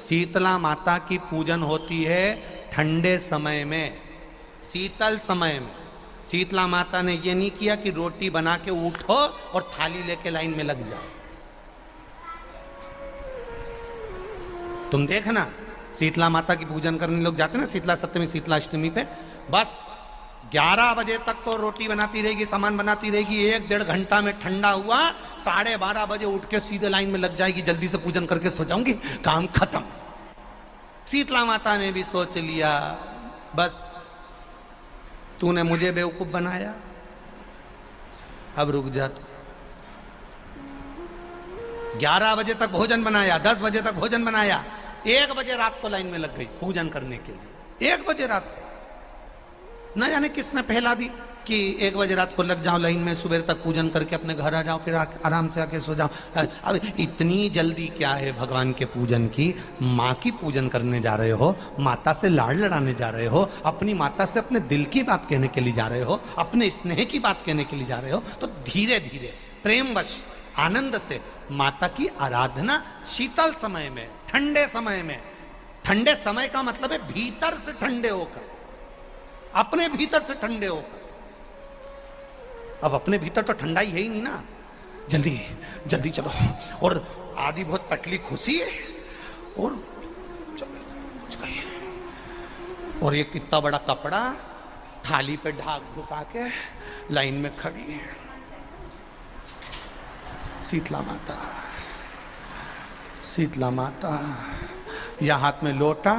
शीतला माता की पूजन होती है ठंडे समय में, शीतल समय में। शीतला माता ने ये नहीं किया कि रोटी बना के उठो और थाली लेके लाइन में लग जाओ। तुम देखना शीतला माता की पूजन करने लोग जाते ना शीतला सप्तमी शीतला अष्टमी पे, बस 11 बजे तक तो रोटी बनाती रहेगी, सामान बनाती रहेगी। 1-1.5 घंटा में ठंडा हुआ, 12:30 बजे उठ के सीधे लाइन में लग जाएगी, जल्दी से पूजन करके सो जाऊंगी, काम खत्म। शीतला माता ने भी सोच लिया बस तूने मुझे बेवकूफ बनाया, अब रुक जा तू। 11 बजे तक भोजन बनाया, 10 बजे तक भोजन बनाया, 1 बजे रात को लाइन में लग गई पूजन करने के लिए। 1 बजे रात को न जाने किसने पहला दी कि 1 बजे रात को लग जाओ लाइन में, सुबह तक पूजन करके अपने घर आ जाओ, फिर आराम से आके सो जाओ। अब इतनी जल्दी क्या है भगवान के पूजन की? माँ की पूजन करने जा रहे हो, माता से लाड़ लड़ाने जा रहे हो, अपनी माता से अपने दिल की बात कहने के लिए जा रहे हो, अपने स्नेह की बात कहने के लिए जा रहे हो, तो धीरे धीरे प्रेमवश आनंद से माता की आराधना शीतल समय में, ठंडे समय में। ठंडे समय का मतलब है भीतर से ठंडे होकर, अपने भीतर से ठंडे होकर। अब अपने भीतर तो ठंडा ही है ही नहीं ना, जल्दी जल्दी चलो। और आधी बहुत पतली खुशी है और और ये कितना बड़ा कपड़ा थाली पे ढाक ढुका के लाइन में खड़ी है शीतला माता। शीतला माता, या हाथ में लोटा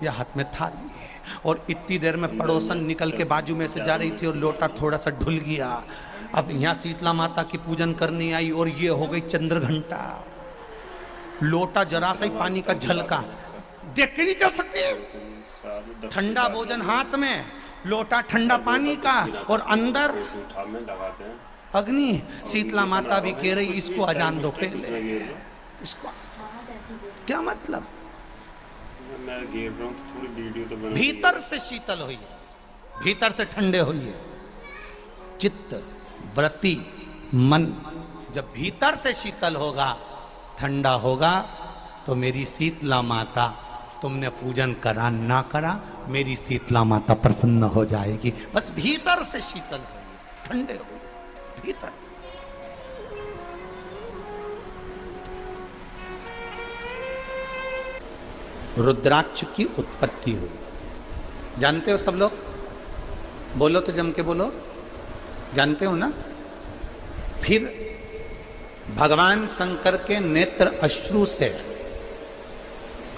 या हाथ में थाली, और इतनी देर में पड़ोसन निकल के बाजू में से जा रही थी और लोटा थोड़ा सा ढुल गया। अब यहाँ शीतला माता की पूजन करनी आई और ये हो गई चंद्र घंटा। लोटा जरा सा ही पानी का झलका, देख के नहीं चल सकती। ठंडा भोजन हाथ में, लोटा ठंडा पानी का, और अंदर अग्नि। शीतला माता भी कह रही इसको अजान दो पहले, इसको। क्या मतलब? मैं घेर रहा हूं, पूरी वीडियो तो बना। भीतर से शीतल हुई है, भीतर से ठंडे हुई है चित्त वृत्ति मन। जब भीतर से शीतल होगा, ठंडा होगा, तो मेरी शीतला माता, तुमने पूजन करा ना करा, मेरी शीतला माता प्रसन्न हो जाएगी। बस भीतर से शीतल हुई, ठंडे हो भीतर से। रुद्राक्ष की उत्पत्ति हुई, जानते हो सब लोग? बोलो तो जम के बोलो, जानते हो ना? फिर भगवान शंकर के नेत्र अश्रु से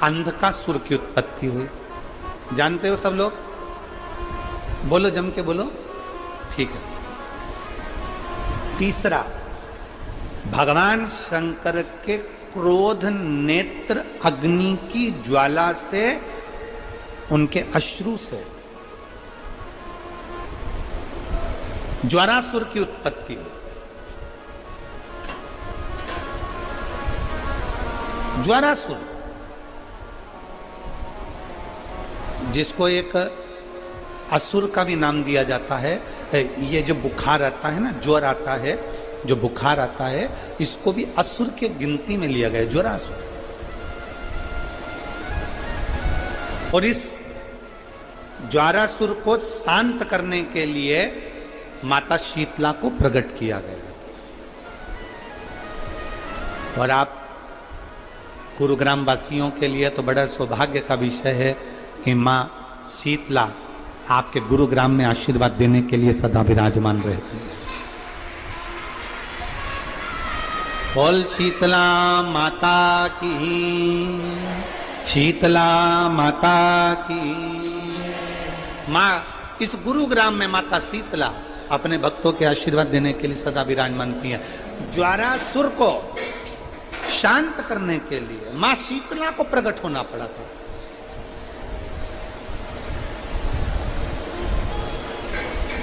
अंधकासुर की उत्पत्ति हुई, जानते हो सब लोग? बोलो जम के बोलो, ठीक है। तीसरा, भगवान शंकर के क्रोध नेत्र अग्नि की ज्वाला से, उनके अश्रु से ज्वारासुर की उत्पत्ति हुई। ज्वारासुर, जिसको एक असुर का भी नाम दिया जाता है। ये जो बुखार आता है ना, ज्वर आता है, जो बुखार आता है, इसको भी असुर के गिनती में लिया गया, ज्वरासुर। और इस ज्वारासुर को शांत करने के लिए माता शीतला को प्रकट किया गया। और आप गुरुग्राम वासियों के लिए तो बड़ा सौभाग्य का विषय है कि मां शीतला आपके गुरुग्राम में आशीर्वाद देने के लिए सदा विराजमान रहती है। बोल शीतला माता की, शीतला माता की। माँ इस गुरुग्राम में माता शीतला अपने भक्तों के आशीर्वाद देने के लिए सदा विराजमान थी है। ज्वारासुर को शांत करने के लिए माँ शीतला को प्रकट होना पड़ा था।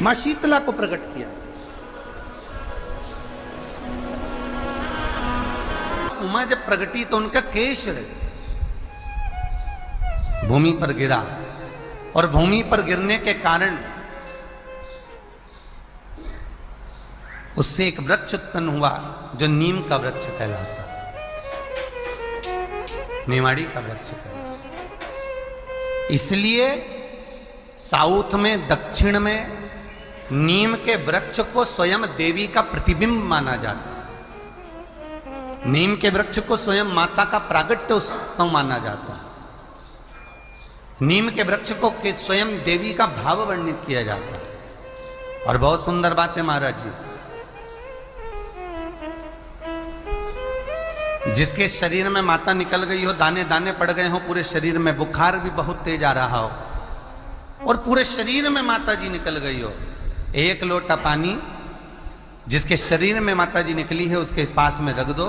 माँ शीतला को प्रकट किया। उमा जब प्रगटी तो उनका केश भूमि पर गिरा, और भूमि पर गिरने के कारण उससे एक वृक्ष उत्पन्न हुआ जो नीम का वृक्ष कहलाता। निमाड़ी का वृक्ष करो। इसलिए साउथ में, दक्षिण में नीम के वृक्ष को स्वयं देवी का प्रतिबिंब माना जाता है। नीम के वृक्ष को स्वयं माता का प्रागट्य उत्सव माना जाता है। नीम के वृक्ष को स्वयं देवी का भाव वर्णित किया जाता है। और बहुत सुंदर बात है महाराज जी, जिसके शरीर में माता निकल गई हो, दाने दाने पड़ गए हो पूरे शरीर में, बुखार भी बहुत तेज आ रहा हो और पूरे शरीर में माता जी निकल गई हो, एक लोटा पानी जिसके शरीर में माता जी निकली है उसके पास में रख दो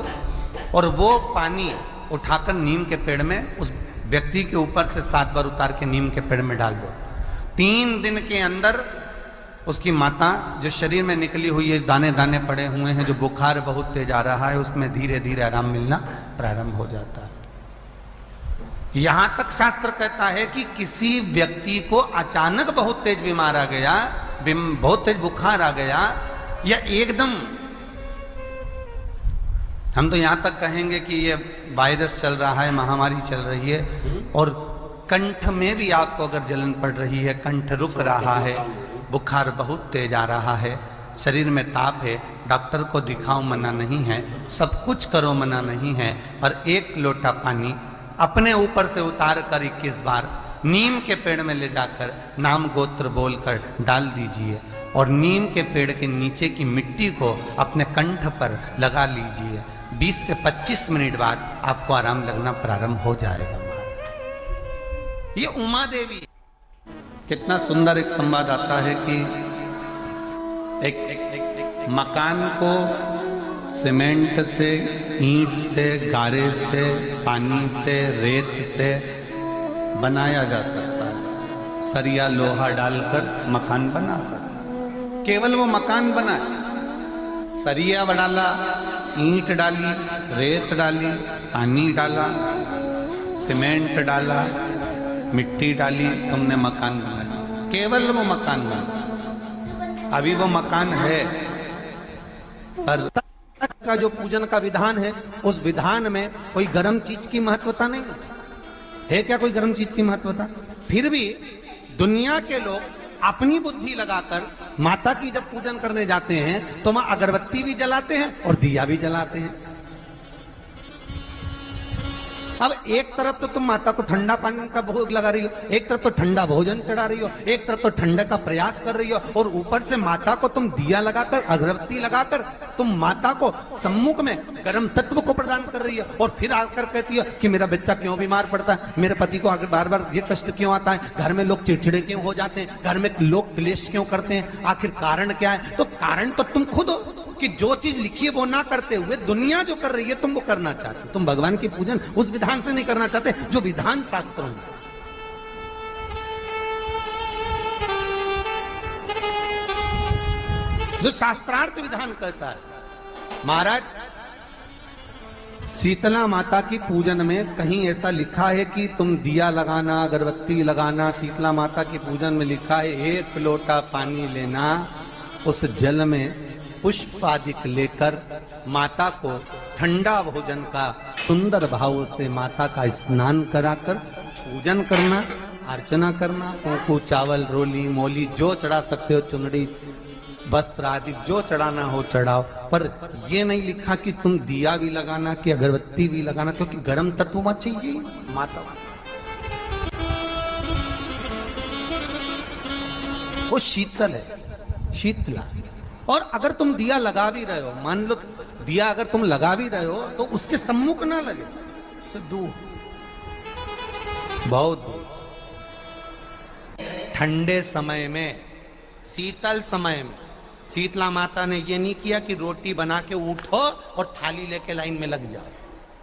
और वो पानी उठाकर नीम के पेड़ में उस व्यक्ति के ऊपर से 7 बार उतार के नीम के पेड़ में डाल दो। 3 दिन के अंदर उसकी माता जो शरीर में निकली हुई है, दाने दाने पड़े हुए हैं, जो बुखार बहुत तेज आ रहा है, उसमें धीरे धीरे आराम मिलना प्रारंभ हो जाता है। यहां तक शास्त्र कहता है कि किसी व्यक्ति को अचानक बहुत तेज बीमार आ गया, बहुत तेज बुखार आ गया, या एकदम, हम तो यहां तक कहेंगे कि ये वायरस चल रहा है, महामारी चल रही है, और कंठ में भी आपको अगर जलन पड़ रही है, कंठ रुक रहा है, बुखार बहुत तेज आ रहा है, शरीर में ताप है, डॉक्टर को दिखाओ मना नहीं है, सब कुछ करो मना नहीं है, और 1 लोटा पानी अपने ऊपर से उतार कर 21 बार नीम के पेड़ में ले जाकर नाम गोत्र बोलकर डाल दीजिए और नीम के पेड़ के नीचे की मिट्टी को अपने कंठ पर लगा लीजिए। 20 से 25 मिनट बाद आपको आराम लगना प्रारंभ हो जाएगा। ये उमा देवी, कितना सुंदर एक संवाद आता है कि एक मकान को सीमेंट से, ईंट से, गारे से, पानी से, रेत से बनाया जा सकता है। सरिया लोहा डालकर मकान बना सकता है। केवल वो मकान बना, सरिया डाला, ईंट डाली, रेत डाली, पानी डाला, सीमेंट डाला, मिट्टी डाली, तुमने मकान बनाया। केवल वो मकान बना। अभी वो मकान है, पर का जो पूजन का विधान है, उस विधान में कोई गर्म चीज की महत्वता नहीं है। क्या कोई गर्म चीज की महत्वता? फिर भी दुनिया के लोग अपनी बुद्धि लगाकर माता की जब पूजन करने जाते हैं तो वहां अगरबत्ती भी जलाते हैं और दिया भी जलाते हैं। अब एक तरफ तो तुम माता को ठंडा पानी का भोग लगा रही हो, एक तरफ तो ठंडा भोजन चढ़ा रही हो, एक तरफ तो ठंडे का प्रयास कर रही हो, और ऊपर से माता को तुम दिया लगाकर, अगरबत्ती लगाकर तुम माता को सम्मुख में गर्म तत्व को प्रदान कर रही हो, और फिर आकर कहती हो कि मेरा बच्चा क्यों बीमार पड़ता है, मेरे पति को आगे बार बार ये कष्ट क्यों आता है, घर में लोग चिड़चिड़े क्यों हो जाते हैं, घर में लोग क्लेश क्यों करते हैं, आखिर कारण क्या है? तो कारण तो तुम खुद हो कि जो चीज लिखी है वो ना करते हुए दुनिया जो कर रही है तुम वो करना चाहते हो। तुम भगवान की पूजन उस विधान से नहीं करना चाहते जो विधान शास्त्रों में। जो शास्त्रार्थ विधान कहता है। महाराज, शीतला माता की पूजन में कहीं ऐसा लिखा है कि तुम दिया लगाना, अगरबत्ती लगाना? शीतला माता की पूजन में लिखा है 1 लोटा पानी लेना, उस जल में पुष्प आदि लेकर माता को ठंडा भोजन का सुंदर भाव से माता का स्नान कराकर पूजन करना, अर्चना करना, कुंकू, चावल, रोली, मोली जो चढ़ा सकते हो, चुनरी, वस्त्र आदि जो चढ़ाना हो चढ़ाओ, पर ये नहीं लिखा कि तुम दिया भी लगाना कि अगरबत्ती भी लगाना, क्योंकि गर्म तत्व मत चाहिए माता। वो शीतल है, शीतला। और अगर तुम दिया लगा भी रहे हो, मान लो दिया अगर तुम लगा भी रहे हो तो उसके सम्मुख ना लगे, तो दूर, बहुत दूर। ठंडे समय में, शीतल समय में शीतला माता ने ये नहीं किया कि रोटी बना के उठो और थाली लेके लाइन में लग जाओ।